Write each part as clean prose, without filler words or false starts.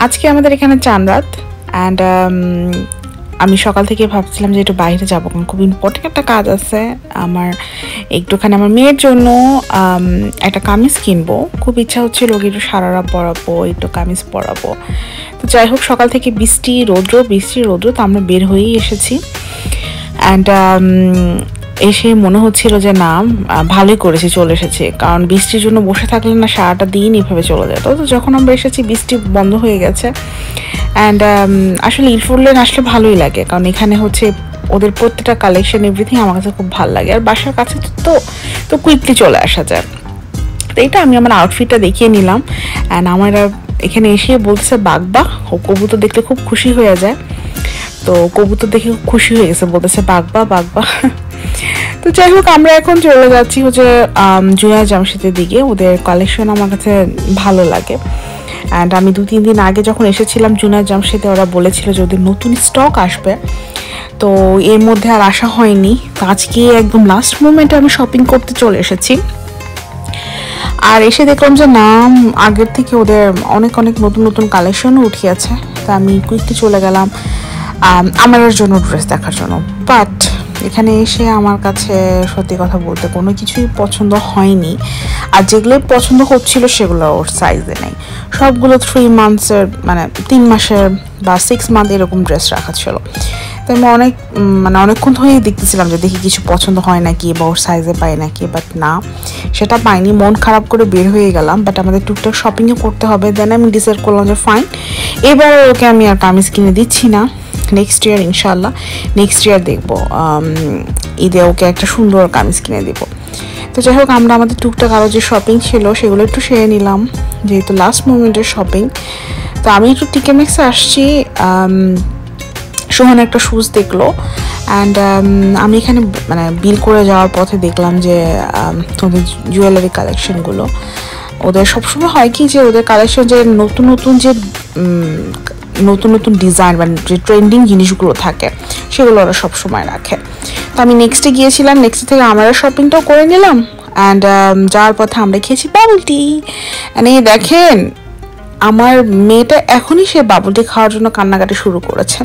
আজকে আমাদের এখানে চান রাত অ্যান্ড আমি সকাল থেকে ভাবছিলাম যে একটু বাইরে যাবো, কারণ খুব ইম্পর্টেন্ট একটা কাজ আছে আমার। একটুখানি আমার মেয়ের জন্য একটা কামিজ কিনবো, খুব ইচ্ছা হচ্ছিল ওকে একটু সারারা পরাবো, একটু কামিজ পরাবো। তো যাই হোক, সকাল থেকে বৃষ্টি রৌদ্র তো আমরা বের হয়েই এসেছি। অ্যান্ড এসে মনে হচ্ছিল যে না, ভালোই করেছি চলে এসেছি, কারণ বৃষ্টির জন্য বসে থাকলে না সারাটা দিন এভাবে চলে যেত। তো যখন আমরা এসেছি বৃষ্টি বন্ধ হয়ে গেছে। অ্যান্ড আসলে ইলফুড লেন আসলে ভালোই লাগে, কারণ এখানে হচ্ছে ওদের প্রত্যেকটা কালেকশন এভরিথিং আমার কাছে খুব ভালো লাগে। আর বাসার কাছে তো কুইকলি চলে আসা যায়। তো এটা আমি আমার আউটফিটটা দেখিয়ে নিলাম। অ্যান্ড আমার এখানে এসে বলছে বাগবা, ও কবুতর দেখলে খুব খুশি হয়ে যায়। তো কবুতর দেখে খুব খুশি হয়ে গেছে, বলতেছে বাগবা। তো যাই হোক, আমরা এখন চলে যাচ্ছি হচ্ছে জুনিয়র জামশেদের দিকে। ওদের কালেকশন আমার কাছে ভালো লাগে। অ্যান্ড আমি 2-3 দিন আগে যখন এসেছিলাম জুনিয়র জামশেদে, ওরা বলেছিল যে ওদের নতুন স্টক আসবে, তো এর মধ্যে আর আসা হয়নি। তো আজকে একদম লাস্ট মোমেন্টে আমি শপিং করতে চলে এসেছি। আর এসে দেখলাম যে না, আগের থেকে ওদের অনেক নতুন কালেকশনও উঠিয়েছে। তো আমি কুইকলি চলে গেলাম আমার জন্য ড্রেস দেখার জন্য। বাট এখানে এসে আমার কাছে সত্যি কথা বলতে কোনো কিছুই পছন্দ হয়নি। আর যেগুলো পছন্দ হচ্ছিল সেগুলো ওর সাইজে নেই। সবগুলো 3 মান্থসের, মানে 3 মাসের বা 6 মান্থ এরকম ড্রেস রাখা ছিল। তো আমি অনেকক্ষণ ধরেই দেখতেছিলাম যে দেখি কিছু পছন্দ হয় নাকি বা ওর সাইজে পাই নাকি, বাট না, সেটা পাইনি। মন খারাপ করে বের হয়ে গেলাম। বাট আমাদের টুকটাক শপিংও করতে হবে। দেন আমি ডিসাইড করলাম যে ফাইন, এবার ওকে আমি আর কামিজ কিনে দিচ্ছি না। নেক্সট ইয়ার ইনশাল্লাহ, নেক্সট ইয়ার দেখবো ঈদে ওকে একটা সুন্দর কামিজ কিনে দেবো। তো যাই হোক, আমরা আমাদের টুকটাক আরও যে শপিং ছিল সেগুলো একটু সেরে নিলাম, যেহেতু লাস্ট মোমেন্টের শপিং। তো আমি একটু টিকে মিক্সে আসছি। সোহান একটা শুজ দেখলো। অ্যান্ড আমি এখানে মানে বিল করে যাওয়ার পথে দেখলাম যে ওদের জুয়েলারি কালেকশনগুলো, ওদের সবসময় হয় কি যে ওদের কালেকশন যে নতুন ডিজাইন বা যে ট্রেন্ডিং জিনিসগুলো থাকে সেগুলো ওরা সবসময় রাখে। তো আমি নেক্সটে গিয়েছিলাম, নেক্সট থেকে আমরা শপিংটাও করে নিলাম। অ্যান্ড যাওয়ার পথে আমরা খেয়েছি বাবল টি। এই দেখেন, আমার মেয়েটা এখনই সে বাবল টি খাওয়ার জন্য কান্নাকাটি শুরু করেছে।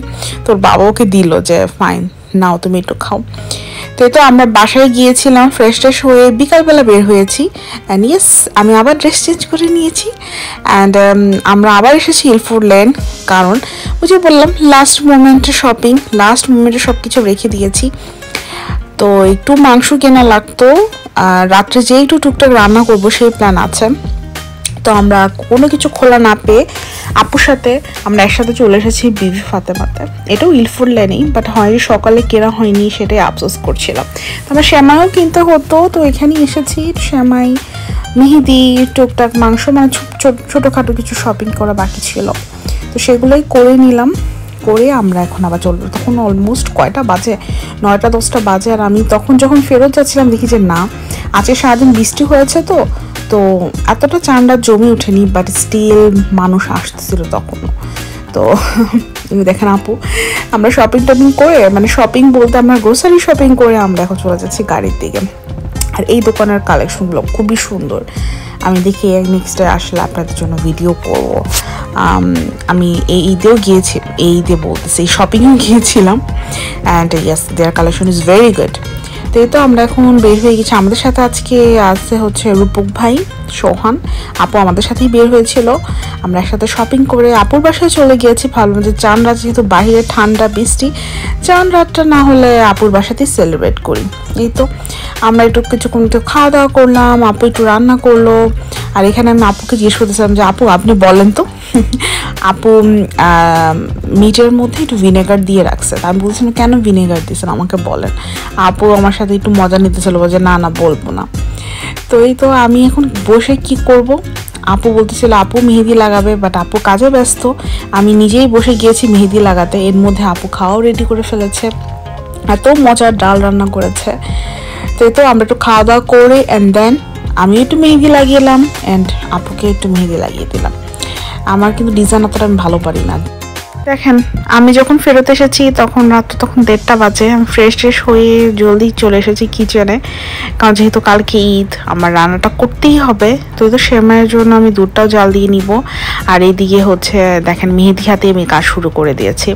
তোর বাবা ওকে দিল যে ফাইন, নাও তুমি একটু খাও। তো এই তো আমরা বাসায় গিয়েছিলাম, ফ্রেশ হয়ে বিকালবেলা বের হয়েছি। অ্যান্ড ইয়েস, আমি আবার ড্রেস চেঞ্জ করে নিয়েছি। অ্যান্ড আমরা আবার এসেছি ইলফুড লেন, কারণ ওই যে বললাম লাস্ট মোমেন্টে সব কিছু রেখে দিয়েছি। তো একটু মাংস কেনা লাগতো, রাত্রে যে একটু টুকটাক রান্না করবো সেই প্ল্যান আছে। তো আমরা কোনো কিছু খোলা না পেয়ে আপুর সাথে আমরা একসাথে চলে এসেছি বিবি ফাতেমাতে। এটাও ইলফুড লেনেই, বাট হয়নি, সকালে কেনা হয়নি, সেটাই আফসোস করছিলাম। আমার শ্যামাইও কিনতে হতো, তো এখানেই এসেছি। শ্যামাই, মেহেদি, টুকটাক মাংস, মানে ছোটোখাটো কিছু শপিং করা বাকি ছিল, তো সেগুলোই করে নিলাম। করে আমরা এখন আবার চলবো। তখন অলমোস্ট কয়টা বাজে, 9টা-10টা বাজে। আর আমি তখন যখন ফেরত যাচ্ছিলাম দেখি যে না, আজকে সারাদিন বৃষ্টি হয়েছে, তো এতটা চান্ডা জমে ওঠেনি, বাট স্টিল মানুষ আসতেছিল তখনও। তো দেখেন আপু, আমরা শপিং করে, মানে শপিং বলতে আমরা গ্রোসারি শপিং করে আমরা এখন চলে যাচ্ছি গাড়ির দিকে। আর এই দোকানের কালেকশনগুলো খুবই সুন্দর। আমি দেখি নেক্সট ডে আসলে আপনাদের জন্য ভিডিও করব। আমি এই ঈদেও গিয়েছি, এই শপিংও গিয়েছিলাম। And yes, their collection is very good. তো এই তো আমরা এখন বের হয়ে গেছি। আমাদের সাথে আজকে আসছে হচ্ছে রূপক ভাই, সোহান, আপু আমাদের সাথেই বের হয়েছিল। আমরা একসাথে শপিং করে আপুর বাসায় চলে গিয়েছি। ভাবলাম যে চান রাত, যেহেতু বাইরে ঠান্ডা বৃষ্টি, চান রাতটা না হলে আপুর বাসাতেই সেলিব্রেট করি। এই তো আমরা একটু কিছুক্ষণ খাওয়া দাওয়া করলাম, আপু একটু রান্না করলো। আর এখানে আমি আপুকে জিজ্ঞেস করতেছিলাম যে আপু আপনি বলেন তো, আপু মিটের মধ্যে একটু ভিনেগার দিয়ে রাখছে। আমি বলছিলাম কেন ভিনেগার দিয়েছেন আমাকে বলেন। আপু আমার সাথে একটু মজা নিতেছিল, বলছে না বলবো না। তো এই তো আমি এখন বসে কি করব, আপু বলতেছিল আপু মেহেদি লাগাবে, বাট আপু কাজে ব্যস্ত। আমি নিজেই বসে গিয়েছি মেহেদি লাগাতে। এর মধ্যে আপু খাওয়াও রেডি করে ফেলেছে, এত মজার ডাল রান্না করেছে। তো এই তো আমরা একটু খাওয়া দাওয়া করে অ্যান্ড দেন আমি একটু মেহেদি লাগিয়েলাম অ্যান্ড আপুকে একটু মেহেদি লাগিয়ে দিলাম। আমার কিন্তু ডিজাইন অতটা আমি ভালো পারি না। দেখেন আমি যখন ফেরত এসেছি তখন রাত তখন 1:30 বাজে। আমি ফ্রেশ হয়ে জলদি চলে এসেছি কিচেনে, কারণ যেহেতু কালকে ঈদ আমার রান্নাটা করতেই হবে। তো সেমাইয়ের জন্য আমি দুধটাও জাল দিয়ে নিব। আর এইদিকে হচ্ছে দেখেন মেহেদি হাতে আমি কাজ শুরু করে দিয়েছি।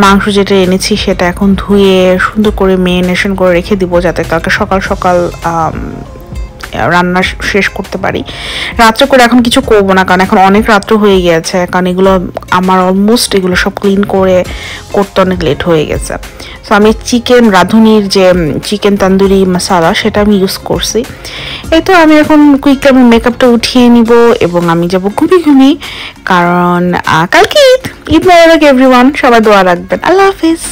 মাংস যেটা এনেছি সেটা এখন ধুয়ে সুন্দর করে মেরিনেশন করে রেখে দিব, যাতে কালকে সকাল সকাল রান্না শেষ করতে পারি। রাত্রে করে এখন কিছু করবো না, কারণ এখন অনেক রাত্র হয়ে গিয়েছে, কারণ এগুলো আমার অলমোস্ট এগুলো সব ক্লিন করে করতে অনেক লেট হয়ে গেছে। তো আমি চিকেন রাঁধুনির যে চিকেন তন্দুরি মশলা সেটা আমি ইউজ করছি। এই তো আমি এখন কুইক আমি মেকআপটা উঠিয়ে নিব এবং আমি যাব ঘুমি, কারণ কালকে ঈদ মোবারক এভরিওয়ান, সবাই দোয়া রাখবেন। আল্লাহ হাফিজ।